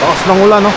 Lakas ng ulan, no?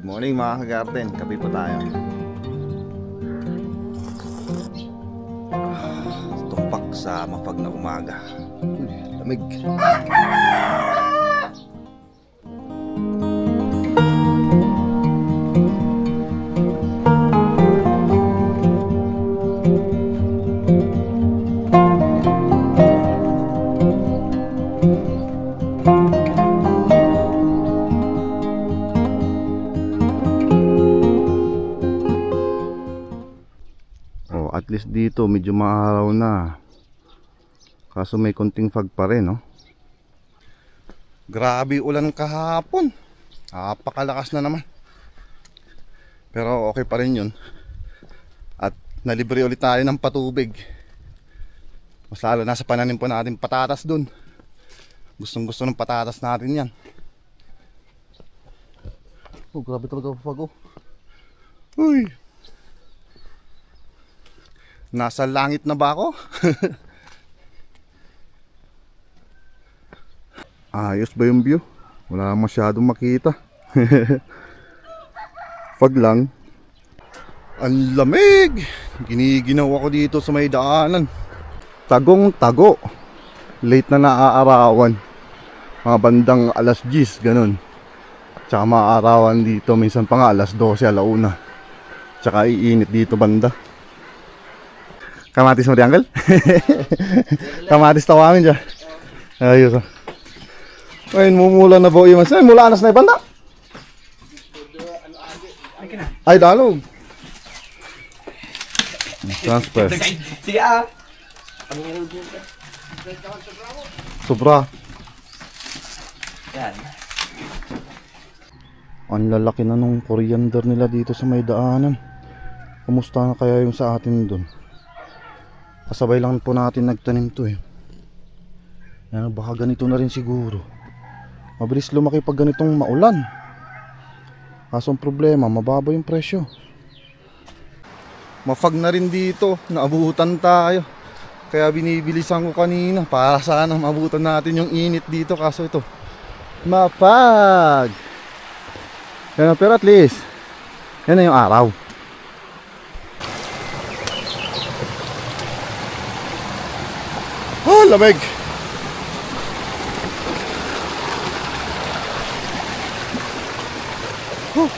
Morning mga ka-garden, kape po tayo. Tumpak sa mapag na umaga. Lamig. At least dito medyo maaraw na. Kaso may konting fog pa rin, no? Grabe ulan kahapon. Napakalakas na naman. Pero okay pa rin yun. At nalibre ulit tayo ng patubig. Mas lalo nasa pananim po natin patatas dun. Gustong gusto ng patatas natin yan. Oh, grabe talaga fog, oh. Uy, nasa langit na ba ako? Ayos ba yung view? Wala masyadong makita. Fog lang. Ang lamig. Giniginaw ako dito sa may daanan. Tagong tago. Late na naaarawan. Mga bandang alas 10, ganun. Tsaka maaarawan dito. Minsan pa nga alas 12, alauna. Tsaka iinit dito banda. Kamatis mo di, Uncle? Kamatis tawamin dyan. Ayos, oh. Ayun, mumula na po yung mas. Ay, mula anas na ibanda. Ay, dalog. Transfer. Sige, ah. Sobra. Yan. Ang lalaki na nung coriander nila dito sa may daanan. Kumusta na kaya yung sa atin dun? Kasabay lang po natin nagtanim to, eh. Yan, baka ganito na rin siguro. Mabilis lumaki pag ganitong maulan. Kaso ang problema, mababa yung presyo. Mafag na rin dito. Naabutan tayo. Kaya binibilisan ko kanina para sana maabutan natin yung init dito. Kaso ito, mafag. Yan, pero at least yan na yung araw. Oh, lamig. Oh.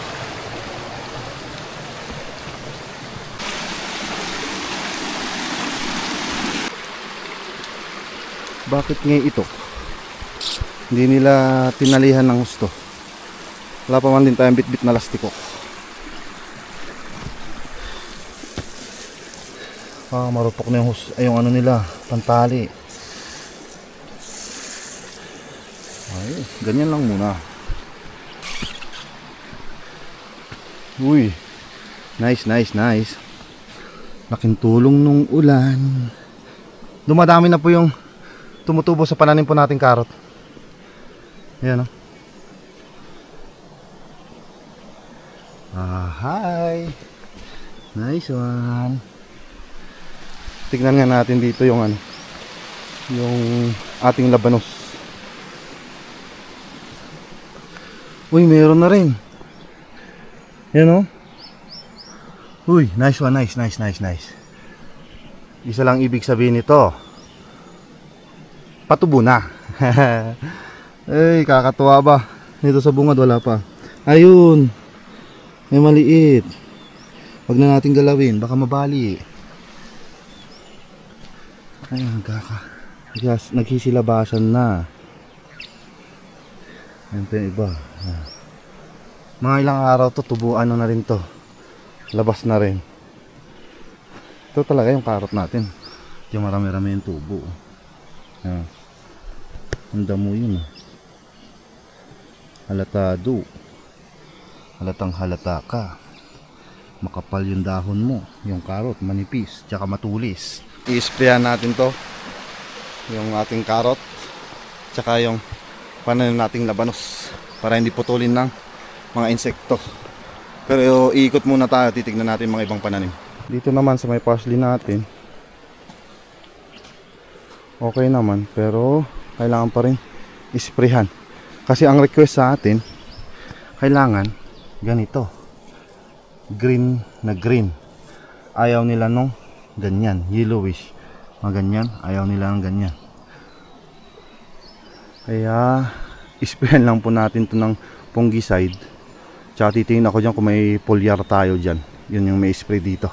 Bakit ngayon ito? Hindi nila tinalihan ng gusto. Wala pa man din tayong bit-bit na lastiko. Marupok na yung ano nila, pantali. Ay, ganyan lang muna. Uy, nice. Laking tulong nung ulan. Dumadami na po yung tumutubo sa pananim po nating karot. Ayan, oh. Hi. Nice one. Tignan nga natin dito yung ano, yung ating labanos. Uy, meron na rin. Yan, oh. Uy, nice one, nice. Isa lang ibig sabihin nito, patubo na. Ay, kakatuwa ba? Dito sa bungad wala pa. Ayun, may maliit. Wag na natin galawin, baka mabali. Ayun, naghisilabasan na. Ayun pa yung iba. Mga ilang araw to, tubuan na rin to. Labas na rin. Ito talaga yung karot natin. Yung marami-rami yung tubo. Ayan. Ang damo yun. Halatado. Halatang halata ka. Makapal yung dahon mo. Yung karot, manipis, tsaka matulis. I-sprayan natin to. Yung ating karot, tsaka yung pananim nating labanos, para hindi putulin ng mga insekto. Pero iikot muna tayo, titignan natin mga ibang pananim. Dito naman sa may parsley natin, okay naman, pero kailangan pa rin isprayhan. Kasi ang request sa atin, kailangan ganito, green na green. Ayaw nila nung ganyan, yellowish, mga ganyan, ayaw nila ng ganyan. Kaya isprayan lang po natin to ng fungicide. Tsaka titingin ako dyan kung may foliar tayo dyan. Yun yung may spray dito.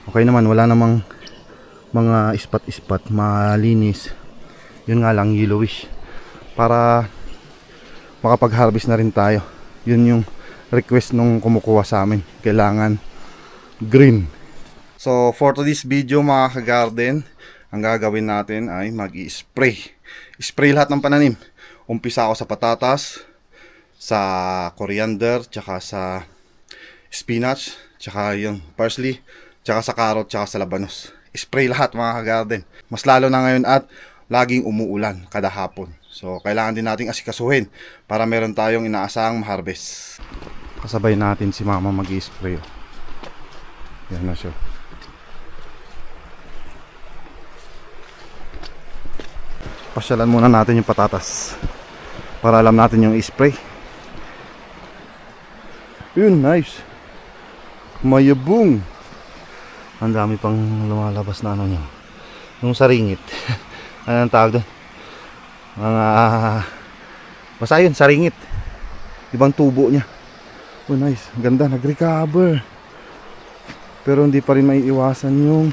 Okay naman, wala namang mga ispat-ispat, malinis. Yun nga lang, yellowish. Para makapag-harvest na rin tayo. Yun yung request nung kumukuha sa amin. Kailangan green. So for today's video mga ka-garden, ang gagawin natin ay mag-i-spray. Spray lahat ng pananim. Umpisa ako sa patatas, sa coriander, tsaka sa spinach, tsaka yung parsley, tsaka sa carrot, tsaka sa labanos. Spray lahat mga ka-garden. Mas lalo na ngayon at laging umuulan kada hapon. So kailangan din nating asikasuhin para meron tayong inaasahang ma-harvest. Kasabay natin si mama mag-i-spray. Yan na siya. Pasyalan muna natin yung patatas para alam natin yung i-spray. Yun, nice. Mayabong. Ang dami pang lumalabas na ano nyo, yung saringit. Ano ang tawag doon? Mga basta yun, saringit. Ibang tubo niya. Oh nice, ganda, nag-recover. Pero hindi pa rin maiiwasan yung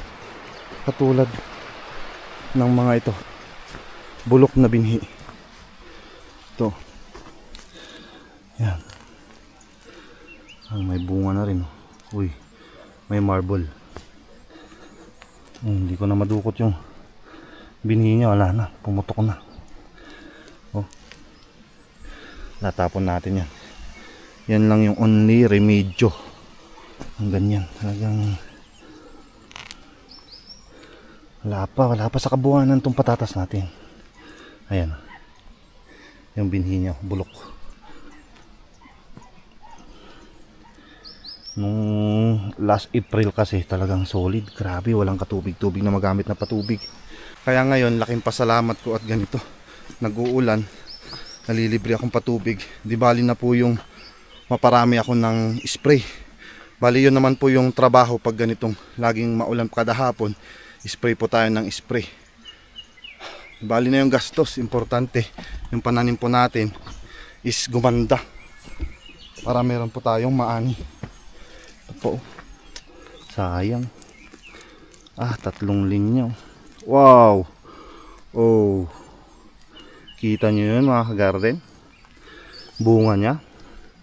katulad ng mga ito, bulok na binhi. Ito. Yan. May bunga na rin. Uy, may marble. Hindi ko na madukot yung binhi niya. Wala na, pumutok na. Oh, natapon natin yan. Yan lang yung only remedyo. Ang ganyan, talagang wala pa sa kabuuan tong patatas natin. Ayan, yung binhi niya, bulok. Nung last April kasi talagang solid. Grabe, walang katubig-tubig na magamit na patubig. Kaya ngayon, laking pasalamat ko at ganito, nag-uulan, nalilibre akong patubig. Di bali na po yung maparami ako ng spray. Bali yun naman po yung trabaho pag ganitong laging maulan kada hapon. Spray po tayo ng spray. Bali na yung gastos. Importante yung pananim po natin is gumanda para meron po tayong maani. Ito po, sayang. 3 linya. Wow. Oh, kita nyo yun mga ka-garden, bunga nya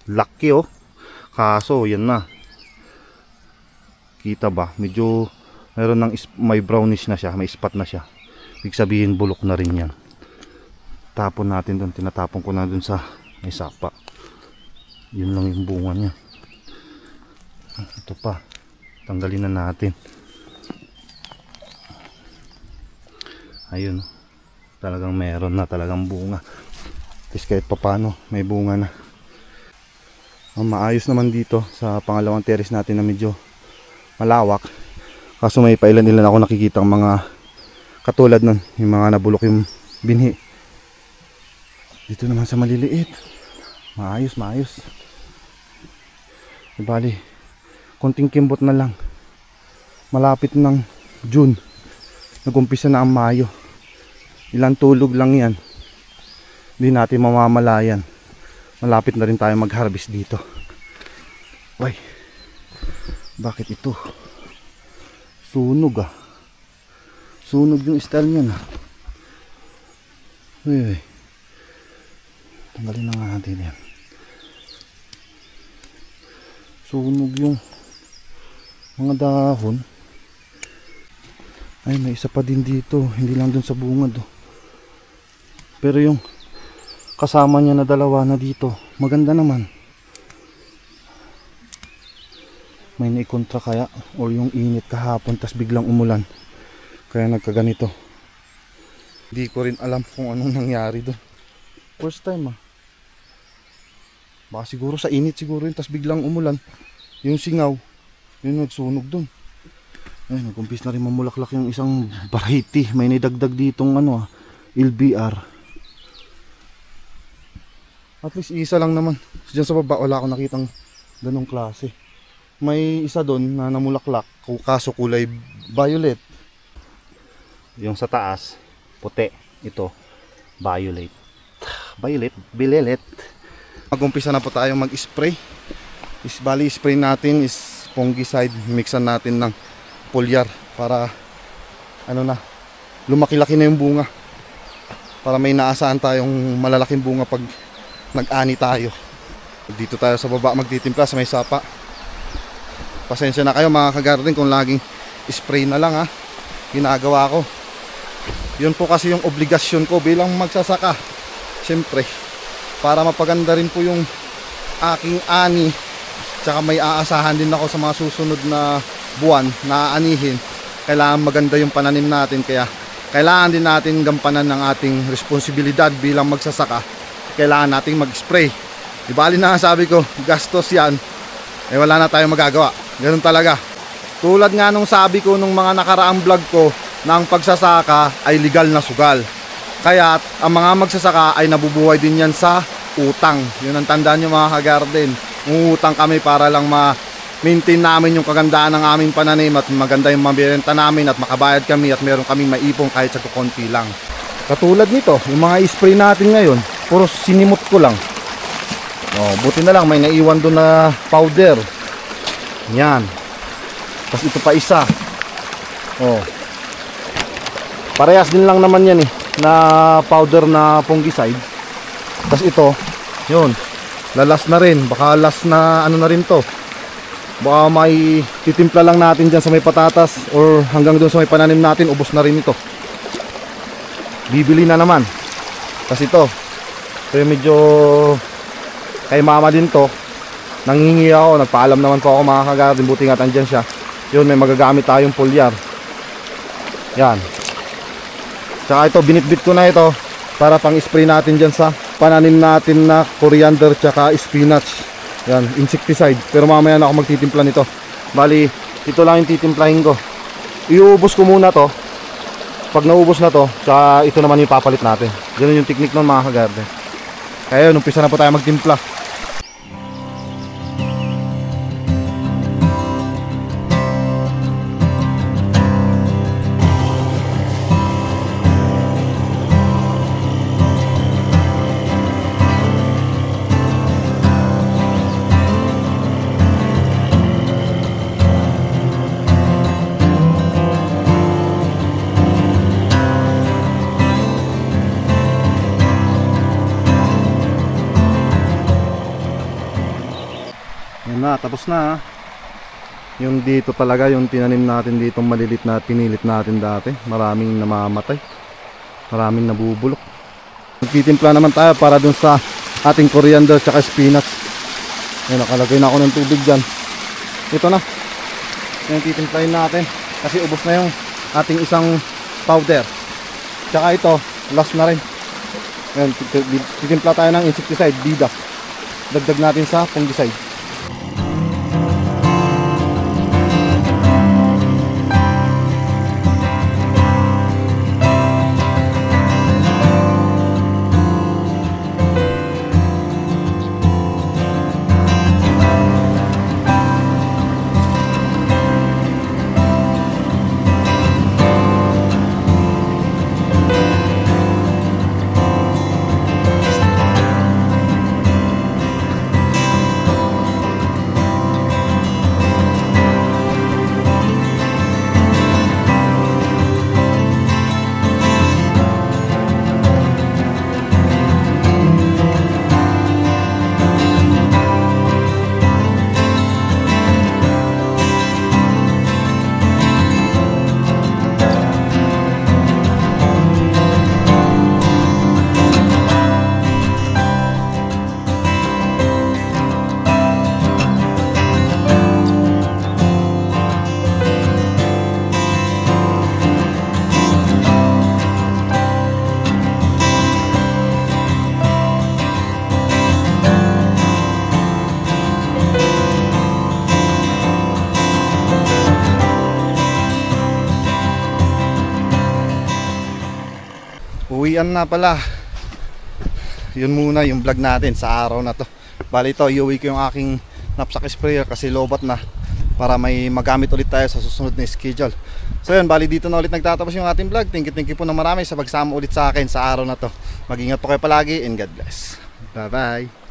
laki oh. Kaso yan na, kita ba, medyo meron ng may brownish na siya, may spot na siya. Ibig sabihin bulok na rin yan. Tapon natin doon, tinatapon ko na doon sa may sapa. Yun lang yung bunga nya. Ito pa, tanggalin na natin. Ayun, talagang meron na talagang bunga. Tapos kahit papano may bunga na. Ang maayos naman dito sa pangalawang terrace natin na medyo malawak, Kaso may pailan-ilan ako nakikita mga katulad nun, yung mga nabulok yung binhi. Dito naman sa maliliit, maayos. Bali, konting kimbot na lang. Malapit ng June, nag-umpisa na ang Mayo. Ilang tulog lang yan, hindi natin mamamalayan. Malapit na rin tayo mag-harvest dito. Ay, bakit ito? Sunog ah. Sunog yung style niyan ah. Uy. Tanggalin na nga natin yan. Sunog yung mga dahon. Ay, may isa pa din dito. Hindi lang dun sa bungad oh. Pero yung kasama niya na dalawa na dito, maganda naman. May naikontra kaya o yung init kahapon tas biglang umulan kaya nagkaganito. Hindi ko rin alam kung anong nangyari doon. First time ah. Baka siguro sa init siguro yun tas biglang umulan. Yung singaw, yun nagsunog doon. Ay, nag-umpis na rin mamulaklak yung isang variety. May nidagdag ditong ano ah, LBR. At least isa lang naman. Diyan sa baba wala akong nakitang ganong klase. May isa doon na namulaklak, kaso kulay violet. Yung sa taas, puti. Ito, violet. Violet. Mag-umpisa na po tayo mag-spray. Bali, spray natin is fungicide. Mixan natin ng foliar para ano na, lumaki-laki na yung bunga. Para may naasahan tayong malalaking bunga pag nag-ani tayo. Dito tayo sa baba magtitimpla sa may sapa. Pasensya na kayo mga kagarden kung laging spray na lang ha, ginagawa ko. Yun po kasi yung obligasyon ko bilang magsasaka. Siyempre, para mapaganda rin po yung aking ani, tsaka may aasahan din ako sa mga susunod na buwan na aanihin. Kailangan maganda yung pananim natin, kaya kailangan din natin gampanan ng ating responsibilidad bilang magsasaka. Kailangan nating mag-spray. Di bali na sabi ko, gastos yan, eh wala na tayong magagawa. Ganun talaga. Tulad nga nung sabi ko nung mga nakaraang vlog ko na ang pagsasaka ay legal na sugal. Kaya ang mga magsasaka ay nabubuhay din yan sa utang. Yun ang tandaan nyo mga kagarden. Utang kami para lang ma-maintain namin yung kagandaan ng aming pananim at maganda yung mabibenta namin at makabayad kami at meron kaming maipong kahit sa kukunti lang. Katulad nito, yung mga spray natin ngayon, puro sinimot ko lang. Oh, buti na lang may naiwan doon na powder. Yan. Tapos ito pa isa. Oh. Parehas din lang naman yan eh, na powder na fungicide. Tapos ito, yun. Lalas na rin. Baka last na ano na rin to. Baka may titimpla lang natin dyan sa may patatas or hanggang doon sa may pananim natin, ubos na rin ito. Bibili na naman. Tapos ito. Ito medyo kay mama din to. Nanghingi ako, nagpaalam naman po ako mga kagarden, buti nga andyan siya. Yun, may magagamit tayong foliar. Yan. Tsaka ito, binitbit ko na ito para pang spray natin dyan sa pananim natin na coriander tsaka spinach. Yan, insecticide. Pero mamaya na ako magtitimpla nito. Bali, ito lang yung titimplahin ko. Iuubos ko muna to. Pag naubos na to, tsaka ito naman yung papalit natin. Ganun yung technique nun mga kagarden. Kaya yun, umpisa na po tayo magtimpla. Tapos na. Yung dito talaga, yung tinanim natin dito malilit na pinilit natin dati, maraming namamatay, maraming nabubulok. Magtitimpla naman tayo para dun sa ating coriander tsaka spinach. Ayan, nakalagay na ako ng tubig dyan. Ito na, yung titimplahin natin kasi ubos na yung ating isang powder. Tsaka ito, last na rin. Ayan, titimpla tayo ng insecticide, bida. Dagdag natin sa fungicide. Uwian na pala. Yun muna yung vlog natin sa araw na to. Bali ito, iuwi ko yung aking knapsack sprayer kasi lobat na, para may magamit ulit tayo sa susunod na schedule. So yun, bali dito na ulit nagtatapos yung ating vlog. Thank you po na marami sa pagsama ulit sa akin sa araw na to. Mag-ingat po kayo palagi and God bless. Bye bye.